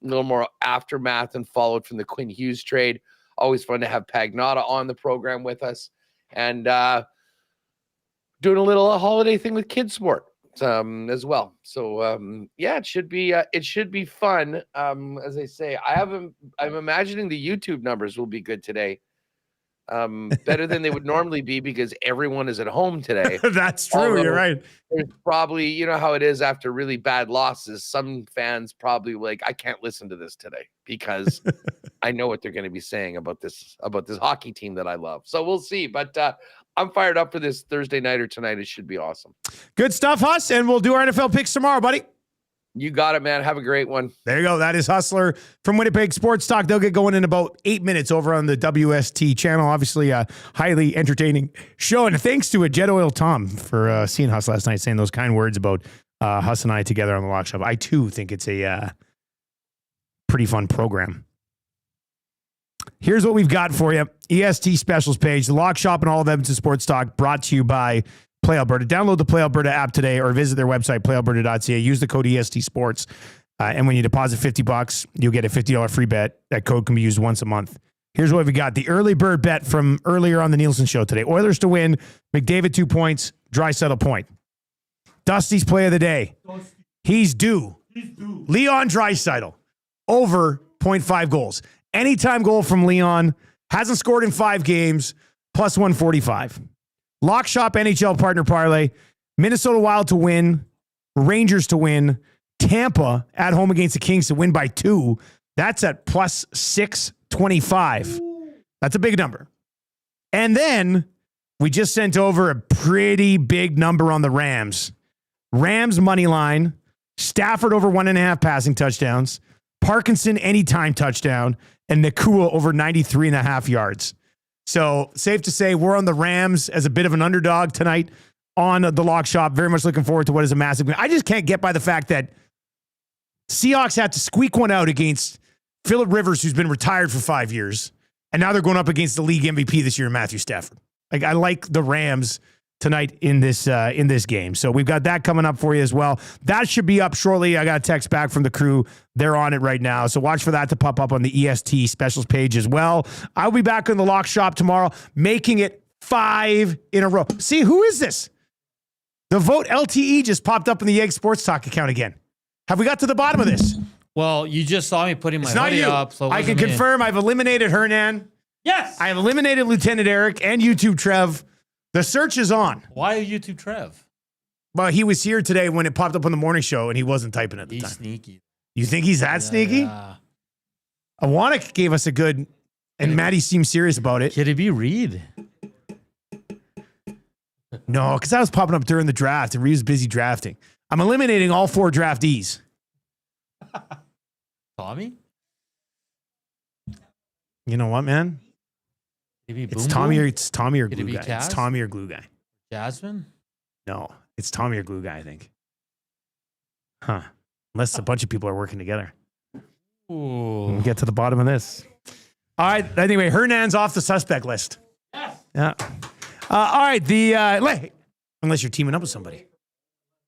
A little more aftermath and followed from the Quinn Hughes trade. Always fun to have Pagnotta on the program with us, and doing a little holiday thing with Kids Sport as well. So yeah, it should be fun. As I say, I'm imagining the YouTube numbers will be good today. Better than they would normally be because everyone is at home today. That's true. Although you're right. There's probably, you know how it is after really bad losses. Some fans probably like, I can't listen to this today because I know what they're going to be saying about this hockey team that I love. So we'll see. But I'm fired up for this Thursday night or tonight. It should be awesome. Good stuff, Huss. And we'll do our NFL picks tomorrow, buddy. You got it, man. Have a great one. There you go. That is Hustler from Winnipeg Sports Talk. They'll get going in about 8 minutes over on the WST channel. Obviously, a highly entertaining show. And thanks to Jet Oil Tom for seeing Huss last night, saying those kind words about Huss and I together on the Lock Shop. I, too, think it's a pretty fun program. Here's what we've got for you. EST specials page, the Lock Shop and all of Edmonton Sports Talk, brought to you by Play Alberta. Download the Play Alberta app today or visit their website, playalberta.ca. Use the code EST Sports. And when you deposit $50, you'll get a $50 free bet. That code can be used once a month. Here's what we got. The early bird bet from earlier on the Nielsen show today. Oilers to win. McDavid 2 points. Draisaitl point. Dusty's play of the day. He's due. Leon Draisaitl. Over 0.5 goals. Anytime goal from Leon. Hasn't scored in 5 games. Plus 145. Lock Shop NHL partner parlay. Minnesota Wild to win. Rangers to win. Tampa at home against the Kings to win by 2. That's at plus 625. That's a big number. And then we just sent over a pretty big number on the Rams. Rams money line. Stafford over 1.5 passing touchdowns. Parkinson anytime touchdown. And Nakua over 93.5 yards. So safe to say we're on the Rams as a bit of an underdog tonight on the Lock Shop. Very much looking forward to what is a massive game. I just can't get by the fact that Seahawks had to squeak one out against Phillip Rivers, who's been retired for 5 years. And now they're going up against the league MVP this year, Matthew Stafford. Like, I like the Rams tonight in this game. So we've got that coming up for you as well. That should be up shortly. I got a text back from the crew. They're on it right now. So watch for that to pop up on the EST specials page as well. I'll be back in the Lock Shop tomorrow, making it 5 in a row. See, who is this? The vote LTE just popped up in the Egg Sports Talk account again. Have we got to the bottom of this? Well, you just saw me putting my It's not hoodie you. up. So I can confirm I've eliminated Hernan. Yes. I have eliminated Lieutenant Eric and YouTube Trev. The search is on. Why YouTube Trev? Well, he was here today when it popped up on the morning show, and he wasn't typing at the He's time. sneaky. You think he's that sneaky? Yeah. Awanik gave us a good, and Maddie seemed serious about it. Could it be Reed? No, because that was popping up during the draft, and Reed was busy drafting. I'm eliminating all 4 draftees. Tommy? You know what, man? Maybe It's Tommy or Could it Glue be Guy. It's Kaz? Tommy or Glue Guy. Jasmine? No, it's Tommy or Glue Guy, I think. Huh. Unless a bunch of people are working together. Ooh. We'll get to the bottom of this. All right. Anyway, Hernan's off the suspect list. Yes. Yeah. All right. Unless you're teaming up with somebody.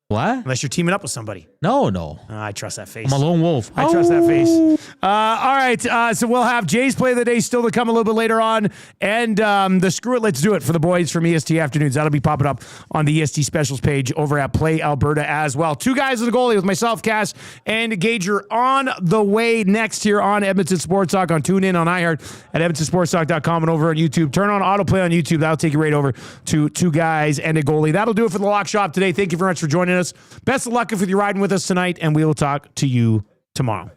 What? Unless you're teaming up with somebody. No. I trust that face. I'm a lone wolf. I trust that face. All right. So we'll have Jay's play of the day still to come a little bit later on. And the Screw It, Let's Do It for the boys from EST Afternoons. That'll be popping up on the EST specials page over at Play Alberta as well. 2 guys in the goalie with myself, Cass, and Gager on the way next here on Edmonton Sports Talk on TuneIn, on iHeart, at EdmontonSportsTalk.com and over on YouTube. Turn on autoplay on YouTube. That'll take you right over to 2 guys and a goalie. That'll do it for the Lock Shop today. Thank you very much for joining us. Best of luck if you're riding with us tonight, and we will talk to you tomorrow.